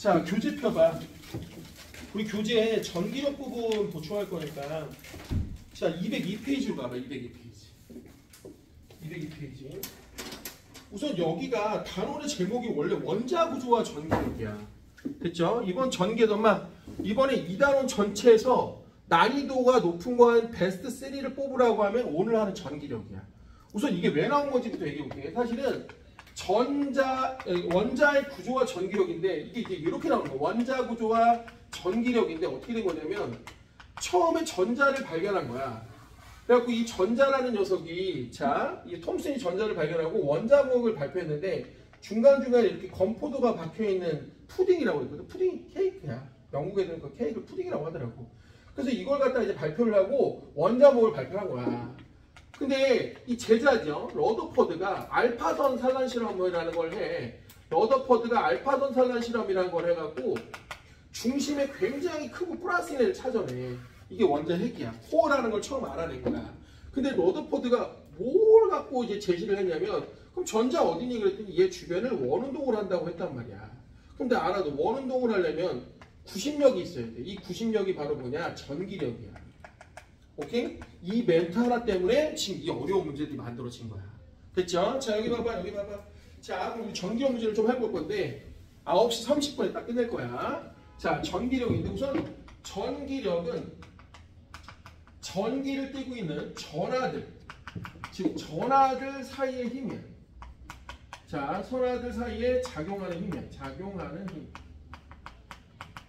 자, 교재 펴봐. 우리 교재에 전기력 부분 보충할 거니까. 자, 202페이지로 가봐. 202페이지. 202페이지. 우선 여기가 단원의 제목이 원래 원자 구조와 전기력이야. 됐죠? 이번 전개도 이번에 2단원 전체에서 난이도가 높은 거 한 베스트 3를 뽑으라고 하면 오늘 하는 전기력이야. 우선 이게 왜 나온 건지부터 얘기해 볼게. 사실은 원자의 구조와 전기력인데 이게 이제 이렇게 나오는 거야. 원자 구조와 전기력인데 어떻게 된 거냐면 처음에 전자를 발견한 거야. 그래갖고 이 전자라는 녀석이 이 톰슨이 전자를 발견하고 원자력을 발표했는데 중간중간에 이렇게 건포도가 박혀있는 푸딩이라고 했거든. 푸딩 케이크야. 영국 애들은 그 케이크를 푸딩이라고 하더라고. 그래서 이걸 갖다 이제 발표를 하고 원자목을 발표한 거야. 근데 이 제자죠. 러더퍼드가 알파선 산란 실험이라는 걸 해. 러더퍼드가 알파선 산란 실험이라는 걸 해갖고 중심에 굉장히 크고 플러스 인을 찾아내. 이게 원자 핵이야. 코어라는 걸 처음 알아낸 거야. 근데 러더퍼드가 뭘 갖고 이제 제시를 했냐면 그럼 전자 어디니 그랬더니 얘 주변을 원운동을 한다고 했단 말이야. 근데 알아도 원운동을 하려면 구심력이 있어야 돼. 이 구심력이 바로 뭐냐? 전기력이야. 오케이? 이 멘트 하나 때문에 지금 이 어려운 문제들이 만들어진 거야. 됐죠? 자, 여기 봐봐, 여기 봐봐. 자, 그럼 우리 전기력 문제를 좀 해볼 건데 9시 30분에 딱 끝낼 거야. 자, 전기력인데 우선 전기력은 전기를 띠고 있는 전하들, 즉 전하들 사이의 힘이야. 자, 선하들 사이에 작용하는 힘이야. 작용하는 힘.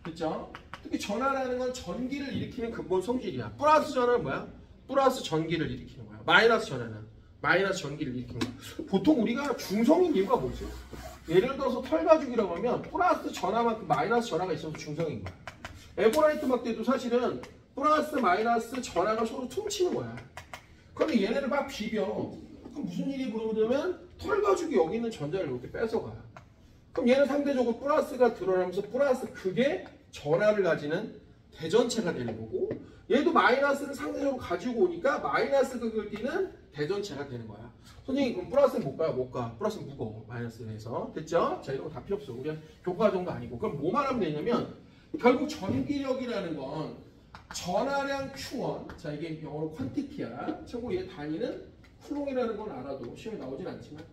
됐죠? 특히 전하라는 건 전기를 일으키는 근본 성질이야. 플러스 전하는 뭐야? 플러스 전기를 일으키는 거야. 마이너스 전하는 마이너스 전기를 일으키는 거야. 보통 우리가 중성인 이유가 뭐지? 예를 들어서 털가죽이라고 하면 플러스 전하만큼 마이너스 전하가 있어서 중성인 거야. 에버라이트 막대도 사실은 플러스 마이너스 전하가 서로 퉁치는 거야. 그런데 얘네를 막 비벼. 그럼 무슨 일이 벌어지냐면 털가죽이 여기 있는 전자를 이렇게 뺏어가. 그럼 얘는 상대적으로 플러스가 드러나면서 플러스 그게 전하를 가지는 대전체가 되는 거고 얘도 마이너스를 상대적으로 가지고 오니까 마이너스 극을 띠는 대전체가 되는 거야. 선생님 그럼 플러스는 못 가요? 못 가. 플러스는 무거워. 마이너스에 대해서. 됐죠? 자, 이런 거 다 필요 없어. 우리가 교과정도 아니고. 그럼 뭐만 하면 되냐면 결국 전기력이라는 건 전하량 Q1. 자, 이게 영어로 퀀티티야. 참고로 얘 단위는 쿨롱이라는 건 알아도 시험에 나오진 않지만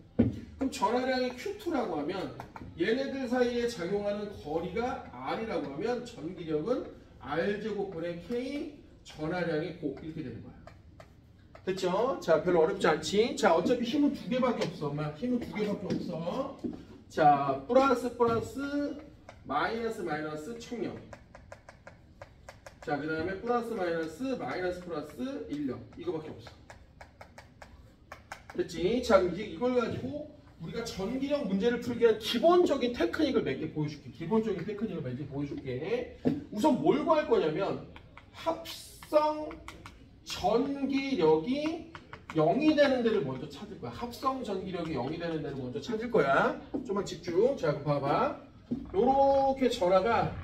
그럼 전하량이 Q2라고 하면 얘네들 사이에 작용하는 거리가 R이라고 하면 전기력은 R제곱분의 K 전하량의 곱 이렇게 되는 거야. 됐죠? 자, 별로 어렵지 않지? 자, 어차피 힘은 2개밖에 없어. 엄마 힘은 2개밖에 없어. 자, 플러스 플러스 마이너스 마이너스 청력. 자, 그 다음에 플러스 마이너스 마이너스 플러스 인력. 이거밖에 없어. 됐지? 자, 이제 이걸 가지고 우리가 전기력 문제를 풀기 위한 기본적인 테크닉을 몇 개 보여줄게. 기본적인 테크닉을 몇 개 보여줄게. 우선 뭘 구할 거냐면 합성 전기력이 0이 되는 데를 먼저 찾을 거야. 합성 전기력이 0이 되는 데를 먼저 찾을 거야. 좀만 집중. 자, 봐봐. 요렇게 전하가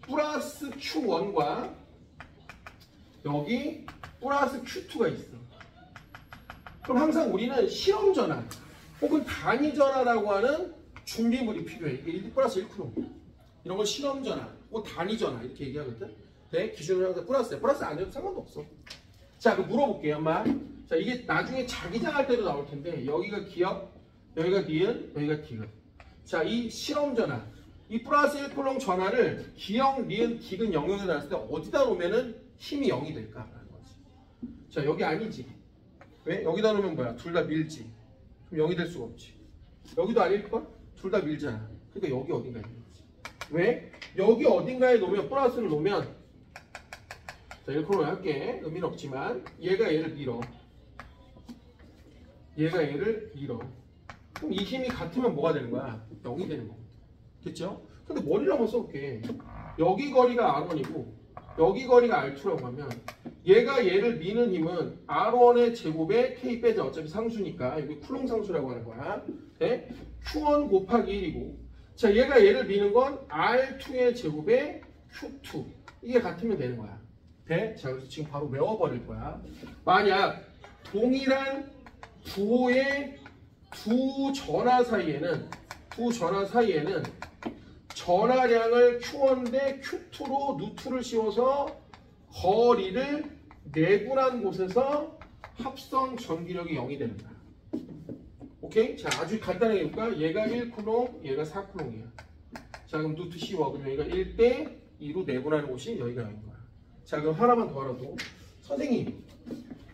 플러스 Q1과 여기 플러스 Q2가 있어. 그럼 항상 우리는 실험 전하 혹은 단위 전하라고 하는 준비물이 필요해. 이게 1 플러스 1쿠롱. 이런 걸 실험 전하 혹은 단위 전하 이렇게 얘기하거든. 네, 기준으로 항상 플러스야. 플러스 안 해도 상관도 없어. 자, 그럼 물어볼게요, 엄마. 자, 이게 나중에 자기장 할 때도 나올 텐데 여기가 기억, 여기가 니은, 여기가 디귿. 자, 이 실험 전하, 이 플러스 1쿠롱 전하를 기억, 니은, 디귿 영역에 놨을 때 어디다 놓으면은 힘이 0이 될까라는 거지. 자, 여기 아니지. 왜? 여기다 놓으면 뭐야? 둘 다 밀지. 그럼 0이 될 수가 없지. 여기도 아닐걸? 둘 다 밀잖아. 그러니까 여기 어딘가에 있는 거지. 왜? 여기 어딘가에 놓으면 플러스를 놓으면 자, 1코로 할게. 의미는 없지만 얘가 얘를 밀어. 얘가 얘를 밀어. 그럼 이 힘이 같으면 뭐가 되는 거야? 0이 되는 거거든. 됐죠? 근데 머리를 한번 써볼게. 여기 거리가 R1이고 여기 거리가 R2라고 하면 얘가 얘를 미는 힘은 R1의 제곱에 K 빼자. 어차피 상수니까 여기 쿨롱 상수라고 하는 거야. 네? Q1 곱하기 1이고 자, 얘가 얘를 미는 건 R2의 제곱에 Q2 이게 같으면 되는 거야. 돼? 자, 그래서 지금 바로 외워버릴 거야. 만약 동일한 부호의 두 전하 사이에는 전하량을 Q1 대 Q2로 루트를 씌워서 거리를 내분한 곳에서 합성 전기력이 0이 되는 거야. 오케이? 자, 아주 간단하게 해볼까? 얘가 1쿨롱, 얘가 4쿨롱이야. 자, 그럼 루트 씌워. 그럼 여기가 1대 2로 내분하는 곳이 여기가 0인 거야. 자, 그럼 하나만 더 알아도. 선생님,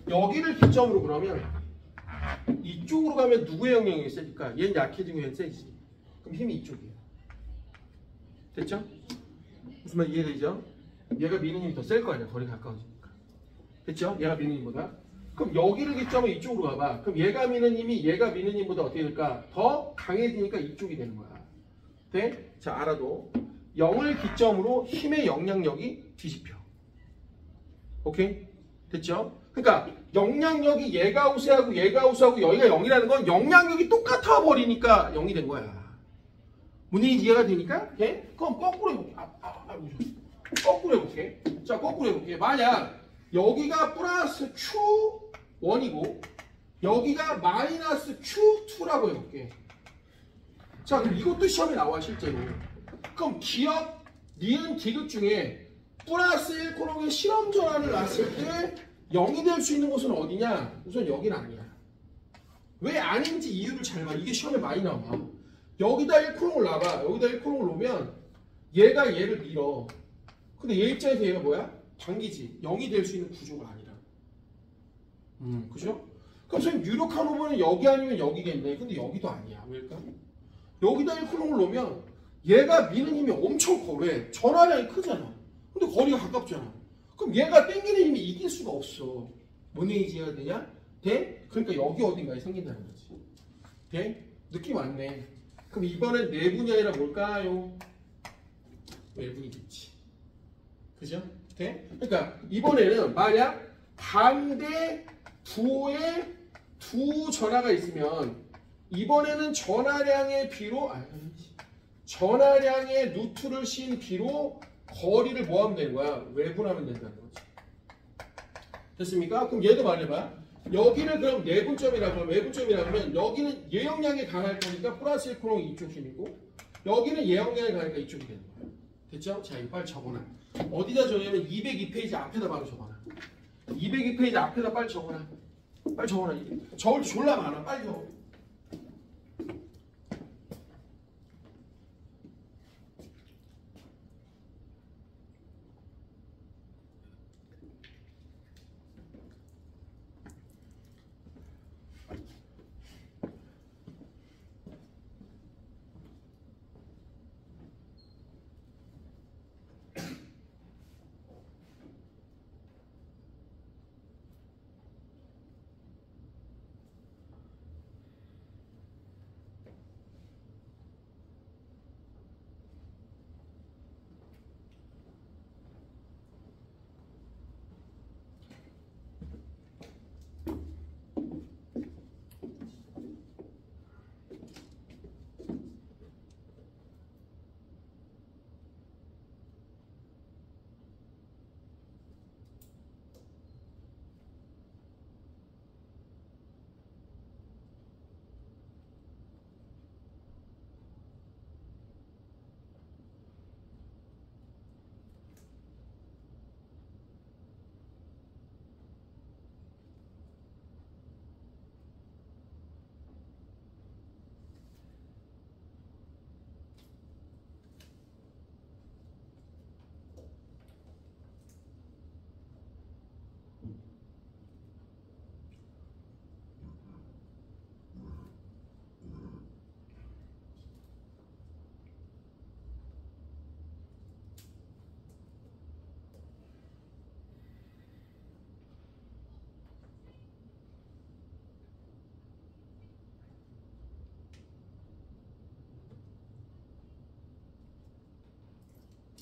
여기를 기점으로 그러면 이쪽으로 가면 누구의 영향이 세니까 얘는 약해지고 얘는 세지. 그럼 힘이 이쪽이에요. 됐죠? 무슨 말 이해되죠? 얘가 미는 힘이 더 셀 거 아니야. 거리 가까워지니까. 됐죠? 얘가 미는 힘보다. 그럼 여기를 기점으로 이쪽으로 가봐. 그럼 얘가 미는 힘이 얘가 미는 힘보다 어떻게 될까? 더 강해지니까 이쪽이 되는 거야. 돼? 자, 알아도 0을 기점으로 힘의 영향력이 뒤집혀. 오케이? 됐죠? 그러니까 영향력이 얘가 우세하고 얘가 우세하고 여기가 0이라는 건 영향력이 똑같아 버리니까 0이 된 거야. 문제는 이해가 되니까? 예? 그럼 거꾸로 해볼게. 거꾸로 해볼게. 자, 거꾸로 해볼게. 만약 여기가 플러스 Q1이고 여기가 마이너스 Q2라고 해볼게. 자, 그럼 이것도 시험에 나와 실제로. 그럼 기억, 니은, 디귿 중에 플러스 1콜롱의 실험 전환을 놨을 때 0이 될 수 있는 곳은 어디냐? 우선 여긴 아니야. 왜 아닌지 이유를 잘 봐. 이게 시험에 많이 나와. 여기다 1콜롱을 놔봐. 여기다 1콜롱을 놓으면 얘가 얘를 밀어. 근데 얘 입장에서 얘가 뭐야? 당기지. 0이 될 수 있는 구조가 아니라. 그죠? 그럼 선생님 유력한 후보는 여기 아니면 여기겠네. 근데 여기도 아니야. 왜일까? 여기다 1콜롱을 놓으면 얘가 미는 힘이 엄청 커. 왜? 전하량이 크잖아. 근데 거리가 가깝잖아. 그럼 얘가 당기는 힘이 이길 수가 없어. 뭔 얘기지 해야 되냐? 돼? 그러니까 여기 어딘가에 생긴다는 거지. 돼? 느낌 왔네. 그럼 이번엔 내분이 아니라 뭘까요? 외분이겠지. 그죠? 돼? 그러니까 이번에는 만약 반대 부호에 두 전하가 있으면 이번에는 전하량의 비로 전하량의 루트를 씌인 비로 거리를 뭐 하면 되는 거야? 외분하면 된다는 거지. 됐습니까? 그럼 얘도 말해봐. 여기를 그럼 내분점이라고 하면 외분점이라고 하면 여기는 얘 영향이 강할 거니까 플러스 1콜롱이 이쪽 힘이고 여기는 얘 영향이 강하니까 이쪽이 되는 거야. 됐죠? 자, 이거 빨리 적어놔. 어디다 적냐면 202페이지 앞에다 바로 적어놔. 202페이지 앞에다 빨리 적어놔. 빨리 적어놔. 적을 때 졸라 많아. 빨리 적어.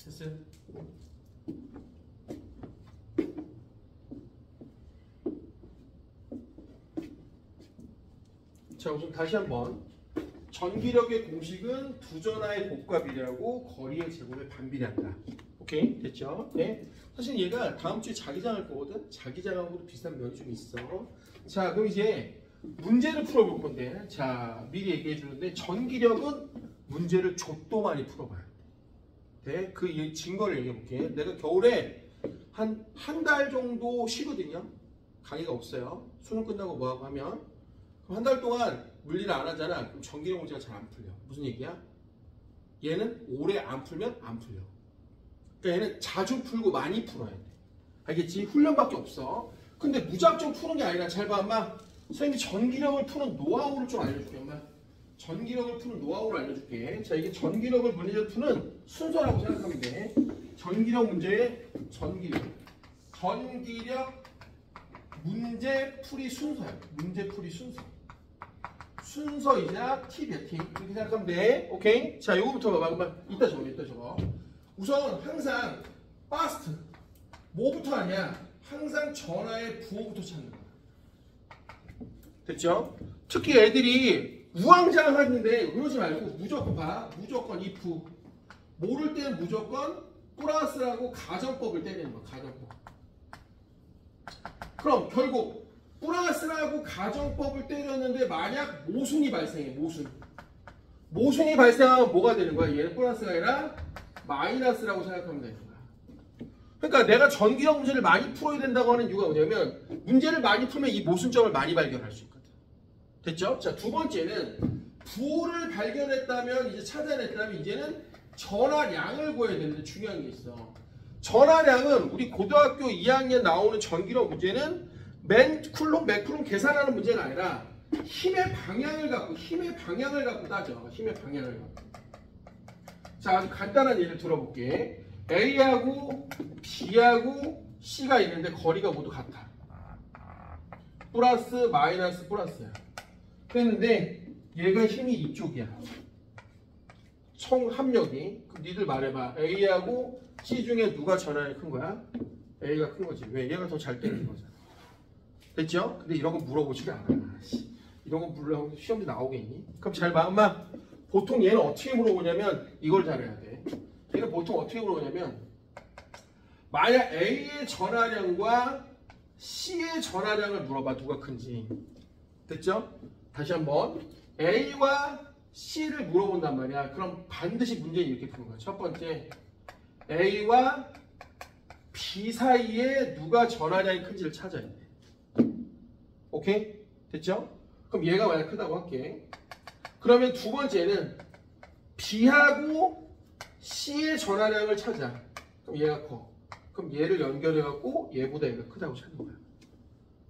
됐어요? 자, 우선 다시 한번 전기력의 공식은 두 전하의 곱과 비례하고 거리의 제곱에 반비례한다. 오케이? 됐죠? 네. 사실 얘가 다음 주에 자기장할 거거든? 자기장하고도 비슷한 면이 좀 있어. 자, 그럼 이제 문제를 풀어볼 건데, 자, 미리 얘기해 주는데 전기력은 문제를 족도 많이 풀어봐요. 돼? 그 증거를 얘기해 볼게. 내가 겨울에 한 달 정도 쉬거든요. 강의가 없어요. 수능 끝나고 뭐하고 하면. 그럼 한 달 동안 물리를 안 하잖아. 그럼 전기력 문제가 잘 안 풀려. 무슨 얘기야? 얘는 오래 안 풀면 안 풀려. 그러니까 얘는 자주 풀고 많이 풀어야 돼. 알겠지? 훈련밖에 없어. 근데 무작정 푸는 게 아니라 잘 봐, 엄마. 선생님이 전기력을 푸는 노하우를 좀 알려줄게, 엄마. 전기력을 푸는 노하우를 알려줄게. 자, 이게 전기력을 문제를 푸는 순서라고 생각하면 돼. 전기력 문제의 전기력 문제풀이 순서야. 문제풀이 순서. 순서이자 팁이야, 팁. 이렇게 생각하면 돼. 오케이? 자, 요거부터 봐봐. 이따 적어. 우선 항상 fast. 뭐부터 하냐? 항상 전화의 부호부터 찾는 거야. 됐죠? 특히 애들이 우왕좌왕하는데 그러지 말고 무조건 봐. 무조건 if. 모를 때는 무조건 플러스라고 가정법을 때리는 거야. 가정법. 그럼 결국 플러스라고 가정법을 때렸는데 만약 모순이 발생해. 모순이 발생하면 뭐가 되는 거야? 얘는 플러스가 아니라 마이너스라고 생각하면 되는 거야. 그러니까 내가 전기력 문제를 많이 풀어야 된다고 하는 이유가 뭐냐면 문제를 많이 풀면 이 모순점을 많이 발견할 수 있거든. 됐죠? 자, 두 번째는 부호를 발견했다면 이제 찾아냈다면 이제는 전화량을 구해야 되는데 중요한 게 있어. 전화량은 우리 고등학교 2학년 나오는 전기력 문제는 맨쿨롬, 맥쿨롬 계산하는 문제가 아니라 힘의 방향을 갖고 따져. 힘의 방향을 갖고. 자, 아주 간단한 예를 들어볼게. A하고 B하고 C가 있는데 거리가 모두 같아. 플러스, 마이너스, 플러스야. 그랬는데 얘가 힘이 이쪽이야. 총 합력이. 그럼 니들 말해봐. A하고 C 중에 누가 전압이 큰 거야? A가 큰 거지. 왜? 얘가 더 잘 때리는 거잖아. 됐죠? 근데 이런 거 물어보지가 않아. 이런 거 물어보면 시험지 나오겠니? 그럼 잘 봐. 엄마. 보통 얘는 어떻게 물어보냐면 이걸 잘해야 돼. 얘는 보통 어떻게 물어보냐면 만약 A의 전화량과 C의 전화량을 물어봐. 누가 큰지. 됐죠? 다시 한번 A와 C를 물어본단 말이야. 그럼 반드시 문제는 이렇게 푸는 거야. 첫 번째, A와 B 사이에 누가 전화량이 큰지를 찾아야 돼. 오케이? 됐죠? 그럼 얘가 만약 크다고 할게. 그러면 두 번째는 B하고 C의 전화량을 찾아. 그럼 얘가 커. 그럼 얘를 연결해갖고 얘보다 얘가 크다고 찾는 거야.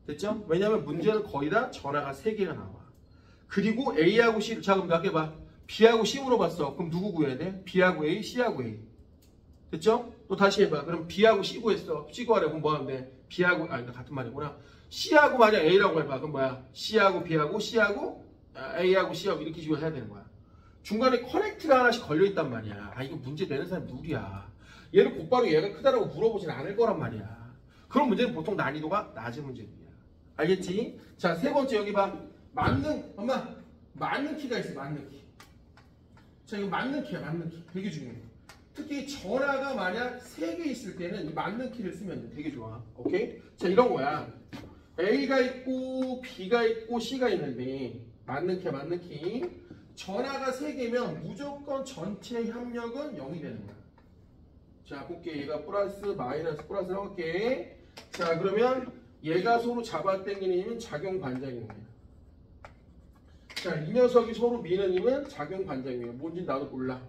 됐죠? 왜냐면 문제는 거의 다 전화가 3개가 나와. 그리고 A하고 C를, 자, 그럼 몇 개 봐. B하고 C 물어봤어. 그럼 누구 구해야 돼? B하고 A, C하고 A. 됐죠? 또 다시 해봐. 그럼 B하고 C 구했어. C 구하려면 뭐 하면 돼? B하고, 같은 말이구나. C하고 만약 A라고 해봐. 그럼 뭐야? C하고 B하고 C하고 A하고 C하고 이렇게 식으로 해야 되는 거야. 중간에 커넥트가 하나씩 걸려있단 말이야. 이거 문제 내는 사람 누구야? 얘를 곧바로 얘가 크다라고 물어보진 않을 거란 말이야. 그런 문제는 보통 난이도가 낮은 문제들이야. 알겠지? 자, 세 번째 여기 봐. 엄마, 맞는 키가 있어, 맞는 키. 자, 이거 맞는 키야, 맞는 키. 되게 중요해. 특히 전화가 만약 3개 있을 때는 이 맞는 키를 쓰면 돼. 되게 좋아. 오케이? 자, 이런 거야. A가 있고, B가 있고, C가 있는데, 맞는 키야, 맞는 키. 전화가 3개면 무조건 전체 협력은 0이 되는 거야. 자, 볼게. 얘가 플러스, 마이너스, 플러스라고 할게. 자, 그러면 얘가 서로 잡아당기는 힘은 작용 반작용이야. 자, 이 녀석이 서로 미는 힘은 작용 반작용이야. 뭔지 나도 몰라.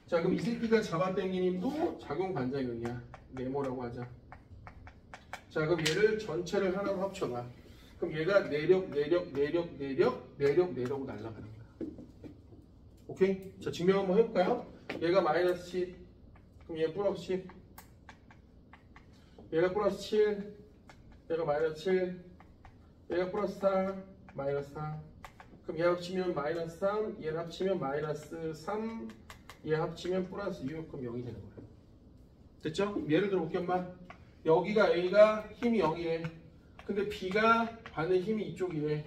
자, 그럼 이 새끼가 잡아당기는 힘도 작용 반작용이야. 네모라고 하자. 자, 그럼 얘를 전체를 하나로 합쳐봐. 그럼 얘가 내력으로 날아가는 거야. 오케이? 자, 증명 한번 해볼까요? 얘가 마이너스 10. 그럼 얘 플러스 10. 얘가 플러스 7. 얘가 마이너스 7. 얘가 플러스 4. 마이너스 4. 그럼 얘 합치면 마이너스 3. 얘 합치면 마이너스 3. 얘 합치면 플러스 6. 그럼 0이 되는 거야. 됐죠? 예를 들어 볼게요, 엄마. 여기가 A가 힘이 0이래. 근데 B가 받는 힘이 이쪽이래.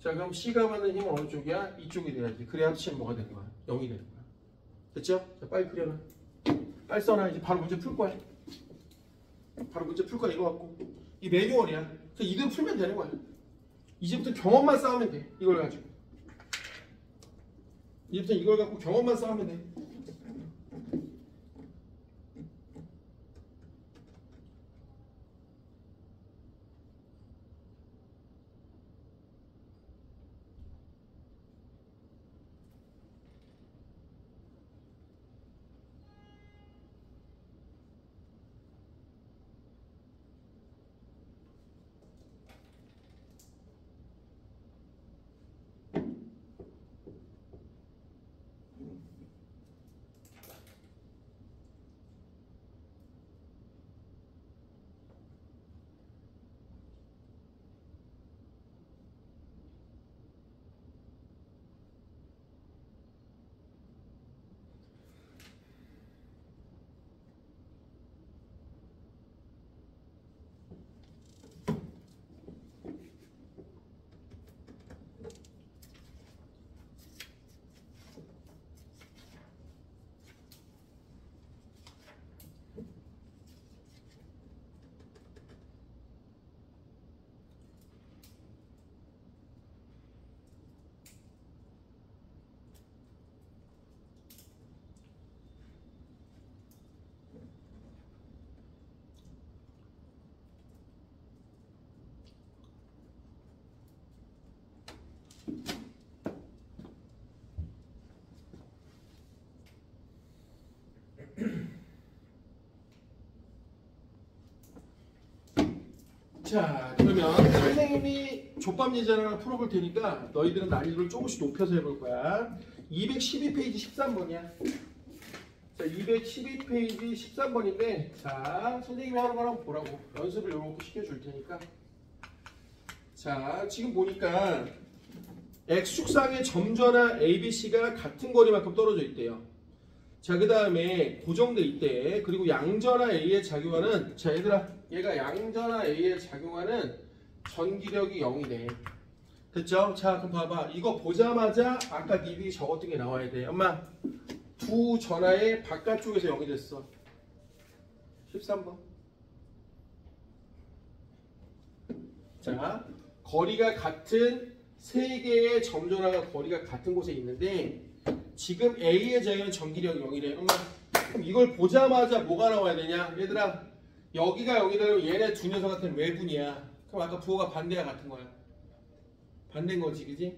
자, 그럼 C가 받는 힘은 어느 쪽이야? 이쪽이 돼야지. 그래야 합치면 뭐가 되는 거야? 0이 되는 거야. 됐죠? 자, 빨리 그려놔. 빨리 써놔. 이제 바로 문제 풀 거야. 바로 문제 풀 거야. 이거 갖고. 이 매뉴얼이야. 이대로 풀면 되는 거야. 이제부터 경험만 쌓으면 돼. 이걸 가지고. 이제부터 이걸 갖고 경험만 쌓으면 돼. 자, 그러면 선생님이 족밥 예제를 하나 풀어볼 테니까 너희들은 난이도를 조금씩 높여서 해볼 거야. 212페이지 13번이야. 자, 212페이지 13번인데, 자, 선생님이 하는 거 한번 보라고. 연습을 이렇게 시켜줄 테니까. 자, 지금 보니까 X축상의 점전화 ABC가 같은 거리만큼 떨어져 있대요. 자, 그 다음에 고정돼 있대. 그리고 양전화 A에 작용하는, 자, 얘들아, 얘가 양전화 A에 작용하는 전기력이 0이네. 됐죠? 자, 그럼 봐봐. 이거 보자마자 아까 니들이 적었던 게 나와야 돼. 엄마, 두 전화의 바깥쪽에서 0이 됐어. 13번. 자, 거리가 같은 세 개의 점전화가 거리가 같은 곳에 있는데 지금 A의 작용은 전기력이 0이래. 엄마, 그럼 이걸 보자마자 뭐가 나와야 되냐? 얘들아, 여기가 0이라면 얘네 두 녀석한테는 외분이야. 그럼 아까 부호가 반대와 같은 거야. 반대인 거지, 그지?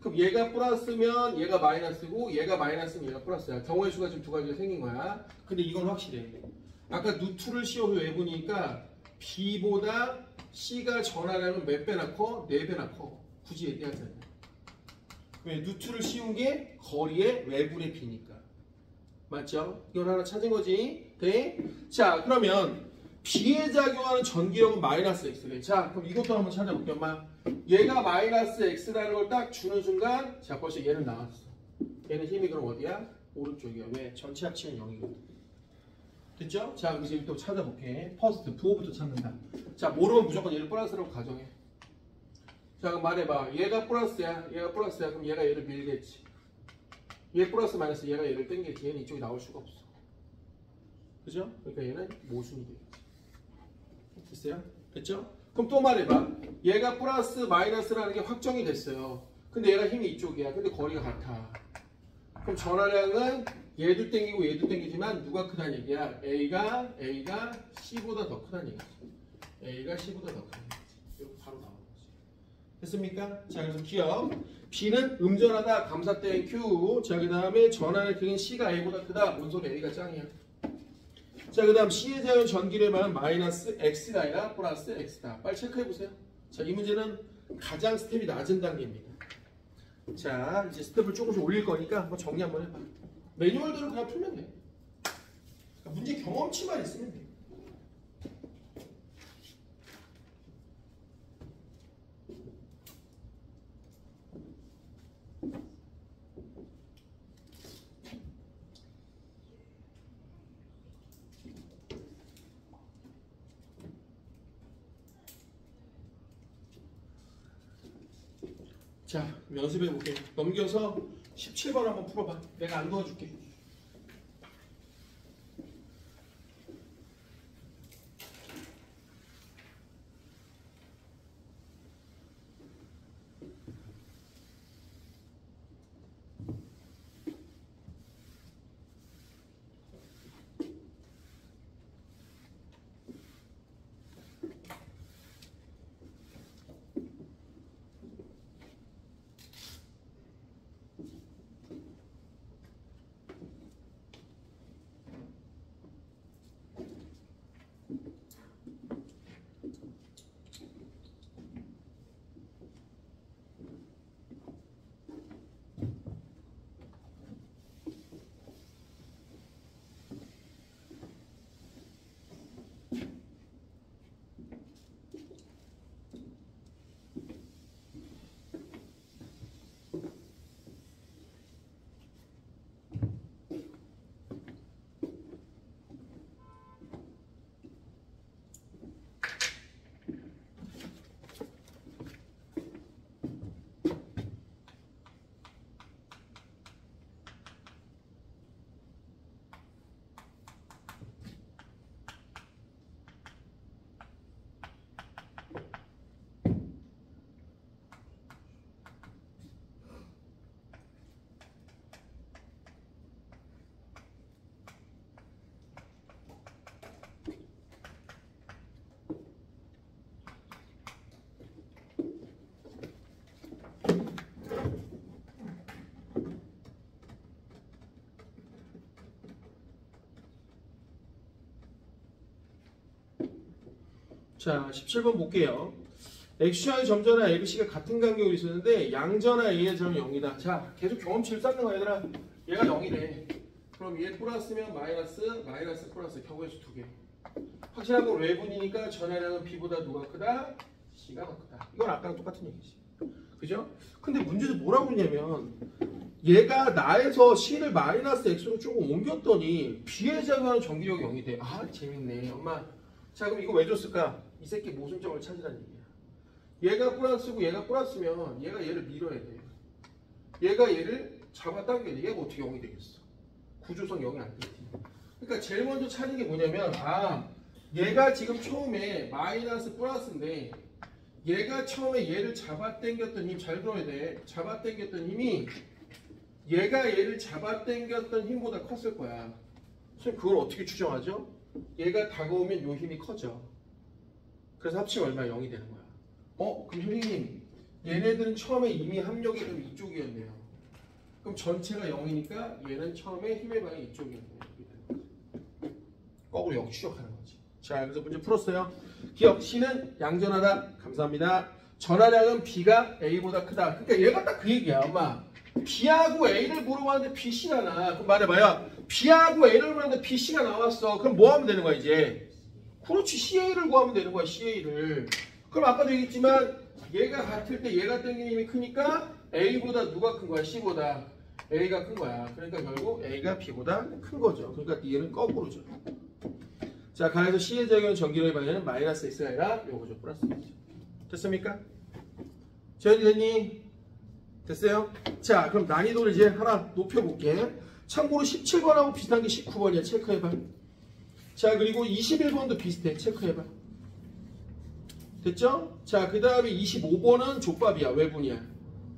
그럼 얘가 플러스면 얘가 마이너스고 얘가 마이너스면 얘가 플러스야. 경우의 수가 지금 두 가지가 생긴 거야. 근데 이건 확실해. 아까 누투를 씌워서 외분이니까 B보다 C가 전하량은 몇 배나 커? 4배나 커. 굳이 얘기하잖아. 왜? 누투를 씌운 게 거리의 외분의 B니까. 맞죠? 이건 하나 찾은 거지. 네? 자, 그러면 B에 작용하는 전기력은 마이너스 X래. 자, 그럼 이것도 한번 찾아볼게요. 엄마. 얘가 마이너스 X라는 걸 딱 주는 순간, 자, 벌써 얘는 나왔어. 얘는 힘이 그럼 어디야? 오른쪽이야. 왜? 전체 합치면 0이거든. 됐죠? 자, 그럼 이제 또 찾아볼게. 퍼스트, 부호부터 찾는다. 자, 모르면 무조건 얘를 플러스라고 가정해. 자, 그럼 말해봐. 얘가 플러스야. 얘가 플러스야. 그럼 얘가 얘를 밀겠지. 얘 플러스 마이너스 얘가 얘를 땡기지. 얘는 이쪽에 나올 수가 없어. 그죠? 그러니까 얘는 모순이 되겠지. 됐어요? 됐죠? 그럼 또 말해봐. 얘가 플러스 마이너스라는 게 확정이 됐어요. 근데 얘가 힘이 이쪽이야. 근데 거리가 같아. 그럼 전하량은 얘도 땡기고 얘도 땡기지만 누가 크다는 얘기야? A가 C보다 더 크다는 얘기지. A가 C보다 더 크다는 얘기지. 이렇게 바로 나오는 거지. 됐습니까? 자, 그래서 기억. B는 음전하다. 감사땡 Q. 자, 그 다음에 전하의 크기는 C가 A보다 크다. 뭔 소리? A가 짱이야. 자, 그 다음 C의 작용 전기력은 마이너스 X가 아니라 플러스 X다. 빨리 체크해보세요. 자, 이 문제는 가장 스텝이 낮은 단계입니다. 자, 이제 스텝을 조금씩 올릴 거니까 한번 정리 한번 해봐. 매뉴얼대로 그냥 풀면 돼. 그러니까 문제 경험치만 있으면 돼. 자, 연습해볼게. 넘겨서 17번 한번 풀어봐. 내가 안 도와줄게. 자, 17번 볼게요. XY 점전화 ABC가 같은 간격으로 있었는데 양전화 A의 점은 0이다. 자, 계속 경험치를 쌓는 거야, 얘들아. 얘가 0이래. 그럼 얘 플러스면 마이너스, 마이너스 플러스 경우의 수 2개. 확실하고 외분이니까 전화량은 B보다 누가 크다? C가 더 크다. 이건 아까랑 똑같은 얘기지. 그죠? 근데 문제도 뭐라고 그러냐면 얘가 나에서 C를 마이너스 X로 조금 옮겼더니 B에 작용하는 전기력이 0이 돼. 아, 재밌네. 엄마. 자, 그럼 이거 왜 줬을까? 이 새끼 모순점을 찾으라는 얘기야. 얘가 플러스고 얘가 플러스면 얘가 얘를 밀어야 돼. 얘가 얘를 잡아당겨야 돼. 얘가 어떻게 0이 되겠어? 구조성 0이 안 되지. 그러니까 제일 먼저 찾은 게 뭐냐면 얘가 지금 처음에 마이너스 플러스인데 얘가 처음에 얘를 잡아당겼던 힘 잘 들어야 돼. 잡아당겼던 힘이 얘가 얘를 잡아당겼던 힘보다 컸을 거야. 선생님 그걸 어떻게 추정하죠? 얘가 다가오면 요 힘이 커져. 그래서 합치면 얼마? 0이 되는 거야. 그럼 선생님 얘네들은 처음에 이미 합력이 그럼 이쪽이었네요. 그럼 전체가 0이니까 얘는 처음에 힘의 방이 이쪽이었네요. 거꾸로 역추적하는 거지. 자, 그래서 문제 풀었어요. 기억 C는 양전하다. 감사합니다. 전하량은 B가 A보다 크다. 그러니까 얘가 딱 그 얘기야. 엄마 B하고 A를 물어봤는데 BC잖아. 그럼 말해봐요. B하고 A를 물어봤는데 BC가 나왔어. 그럼 뭐 하면 되는 거야 이제? 그렇지, CA를 구하면 되는 거야. CA를. 그럼 아까도 얘기했지만 얘가 같을 때 얘가 당기는 힘이 크니까 A보다 누가 큰 거야? C보다. A가 큰 거야. 그러니까 결국 A가 B보다 큰 거죠. 그러니까 얘는 거꾸로죠. 자, 가에서 C의 작용 전기력의 방향은 마이너스 X가 아니라 요거죠. 플러스 X죠. 됐습니까? 재현이 됐니? 됐어요? 자, 그럼 난이도를 이제 하나 높여볼게. 참고로 17번하고 비슷한 게 19번이야. 체크해봐. 자, 그리고 21번도 비슷해. 체크해봐. 됐죠? 자, 그 다음에 25번은 족밥이야. 외분이야.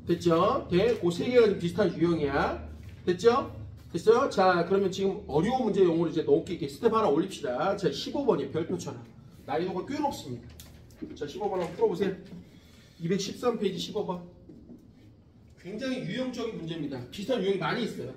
됐죠? 네, 그 세 개가 좀 비슷한 유형이야. 됐죠? 됐어요? 자, 그러면 지금 어려운 문제 용어로 이제 높게 이렇게 스텝 하나 올립시다. 자, 15번이에요. 별표처럼. 난이도가 꽤 높습니다. 자, 15번 한번 풀어보세요. 213페이지 15번. 굉장히 유형적인 문제입니다. 비슷한 유형이 많이 있어요.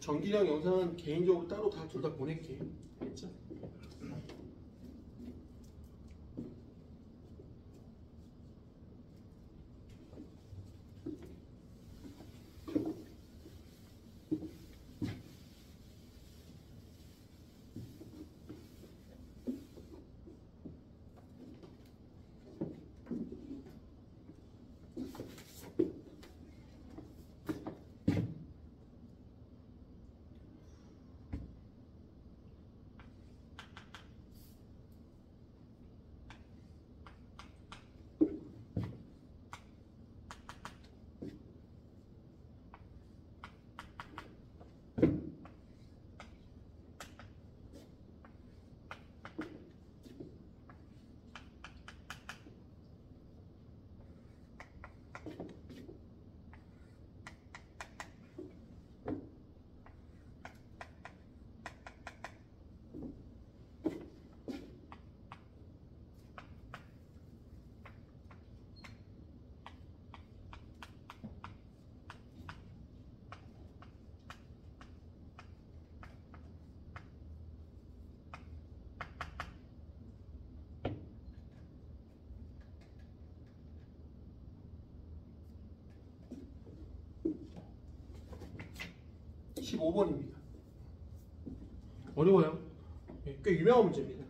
전기량 영상은 개인적으로 따로 다 둘 다 보낼게. 알겠죠? 네. 15번입니다. 어려워요. 꽤 유명한 문제입니다.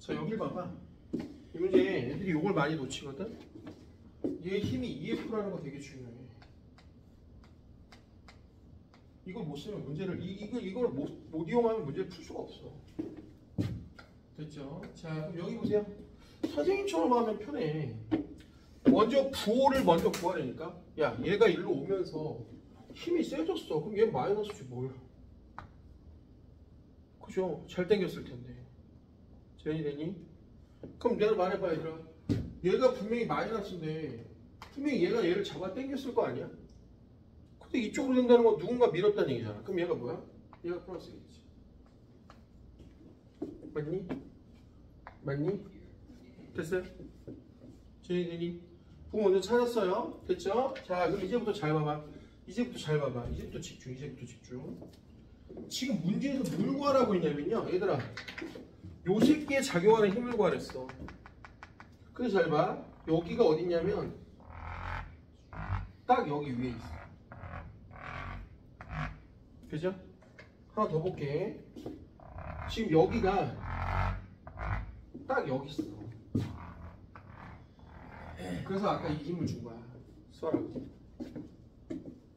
자, 여길 봐봐. 이 문제 애들이 요걸 많이 놓치거든. 얘 힘이 EF라는 거 되게 중요해. 이걸 못 쓰면 문제를 이걸 못 이용하면 문제를 풀 수가 없어. 됐죠? 자, 그럼 여기 보세요. 선생님처럼 하면 편해. 먼저 부호를 먼저 구하려니까. 야, 얘가 일로 오면서 힘이 세졌어. 그럼 얘 마이너스지 뭘? 그죠? 잘 당겼을 텐데. 되니? 그럼 내가 말해봐 얘들아. 얘가 분명히 마이너스인데 분명히 얘가 얘를 잡아 당겼을 거 아니야? 근데 이쪽으로 된다는 건 누군가 밀었다는 얘기잖아. 그럼 얘가 뭐야? 얘가 플러스겠지. 맞니? 맞니? 됐어요? 되니? 부호 먼저 찾았어요. 됐죠? 자, 그럼 이제부터 잘 봐봐. 이제부터 집중. 지금 문제에서 뭘 구하라고 했냐면요. 얘들아, 요 새끼에 작용하는 힘을 구하랬어. 그래서 잘 봐. 여기가 어딨냐면 딱 여기 위에 있어. 그죠? 하나 더 볼게. 지금 여기가 딱 여기 있어. 그래서 아까 이 힘을 준 거야. 써라고.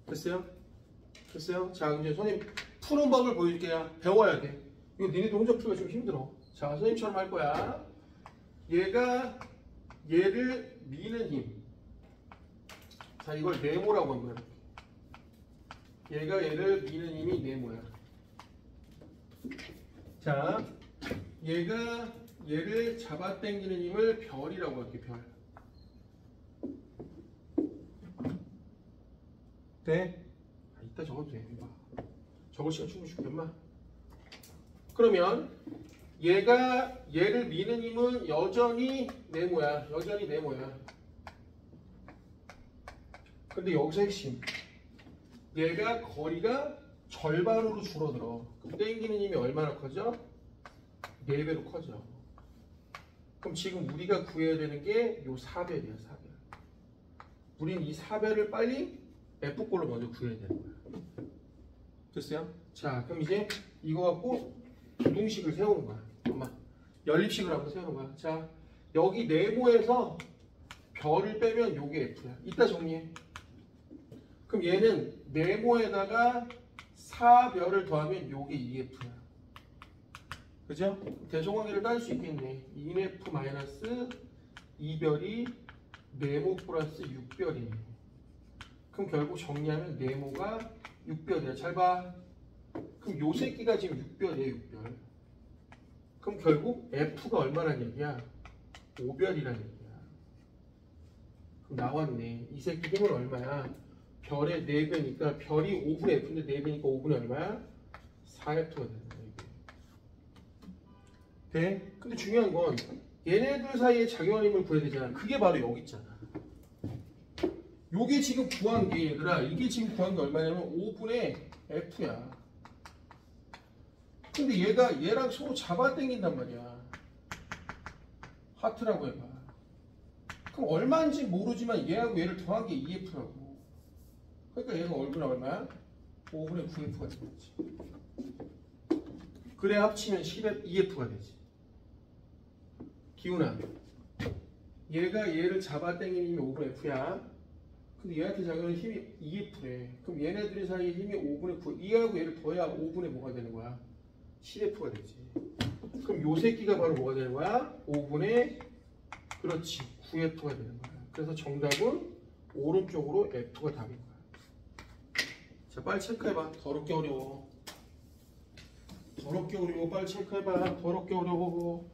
됐어요? 됐어요? 자, 이제 선생님 푸는 법을 보여줄게요. 배워야 돼. 이거 니네도 혼자 풀기가 좀 힘들어. 자, 선생님처럼 할 거야. 얘가 얘를 미는 힘. 자, 이걸 네모라고 한번 해볼게. 얘가 얘를 미는 힘이 네모야. 자, 얘가 얘를 잡아당기는 힘을 별이라고 할게. 별. 돼? 아, 이따 적어도 돼. 봐. 적을 시간 충분히 줄게, 엄마. 그러면 얘가 얘를 미는 힘은 여전히 네모야. 여전히 네모야. 근데 여기서 핵심. 얘가 거리가 절반으로 줄어들어. 그럼 당기는 힘이 얼마나 커져? 4배로 커져. 그럼 지금 우리가 구해야 되는 게 요 4배야, 4배. 우린 이 4배를 빨리 F꼴로 먼저 구해야 되는 거야. 됐어요? 자, 그럼 이제 이거 갖고 부등식을 세우는 거야. 엄마, 연립식을 한번 세우는 거야. 자, 여기 네모에서 별을 빼면 요게 F야. 이따 정리해. 그럼 얘는 네모에다가 4별을 더하면 요게 2F야. 그죠? 대성관계를 따질 수 있겠네. 2F 마이너스 2별이 네모 플러스 6별이네. 그럼 결국 정리하면 네모가 6별이야. 잘 봐. 그럼 요 새끼가 지금 6별이야, 6별. 그럼 결국 F가 얼마란 얘기야? 5별이란 얘기야. 그럼 나왔네. 이 새끼 힘은 얼마야? 별의 4배니까 별이 5분의 F인데 4배니까 5분의 얼마야? 4F가 되는 거야. 돼? 근데 중요한 건 얘네들 사이에 작용하는 힘을 구해야 되잖아. 그게 바로 여기 있잖아. 요게 지금 구한 게 얘들아, 이게 지금 구한 게 얼마냐면 5분의 F야. 근데 얘가 얘랑 서로 잡아당긴단 말이야. 하트라고 해봐. 그럼 얼마인지 모르지만 얘하고 얘를 더한 게 2F라고. 그러니까 얘가 얼마야? 5분의 9F가 되겠지. 그래 합치면 2F가 되지. 기훈아, 얘가 얘를 잡아당기는 힘이 5분의 F야. 근데 얘한테 작용하는 힘이 2F래. 그럼 얘네들 사이의 힘이 5분의 9. 얘하고 얘를 더해야 5분의 뭐가 되는 거야? 10F가 되지. 그럼 요 새끼가 바로 뭐가 되는 거야? 5분의 그렇지 9F가 되는 거야. 그래서 정답은 오른쪽으로 F가 답인 거야. 자, 빨리 체크해봐. 더럽게 어려워. 더럽게 어려워. 빨리 체크해봐. 더럽게 어려워.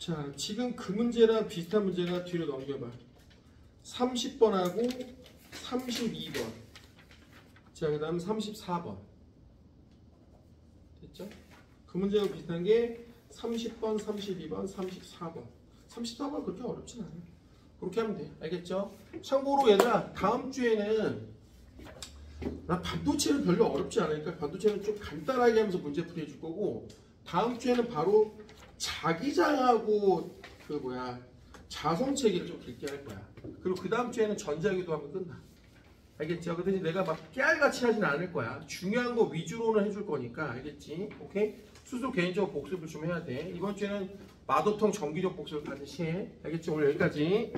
자, 지금 그 문제랑 비슷한 문제가 뒤로 넘겨봐. 30번하고 32번. 자, 그 다음 34번. 됐죠? 그 문제하고 비슷한 게 30번, 32번, 34번. 34번 그렇게 어렵진 않아요. 그렇게 하면 돼. 알겠죠? 참고로 얘들아, 다음 주에는 나 반도체는 별로 어렵지 않으니까 반도체는 좀 간단하게 하면서 문제풀이 해줄 거고, 다음 주에는 바로 자기장하고 자성체계를 좀 길게 할 거야. 그리고 그 다음 주에는 전자기도 하면 끝나. 알겠죠? 근데 내가 막 깨알같이 하진 않을 거야. 중요한 거 위주로는 해줄 거니까. 알겠지? 오케이? 스스로 개인적으로 복습을 좀 해야 돼. 이번 주에는 마도통 정기적 복습을 반드시 해. 알겠지? 오늘 여기까지.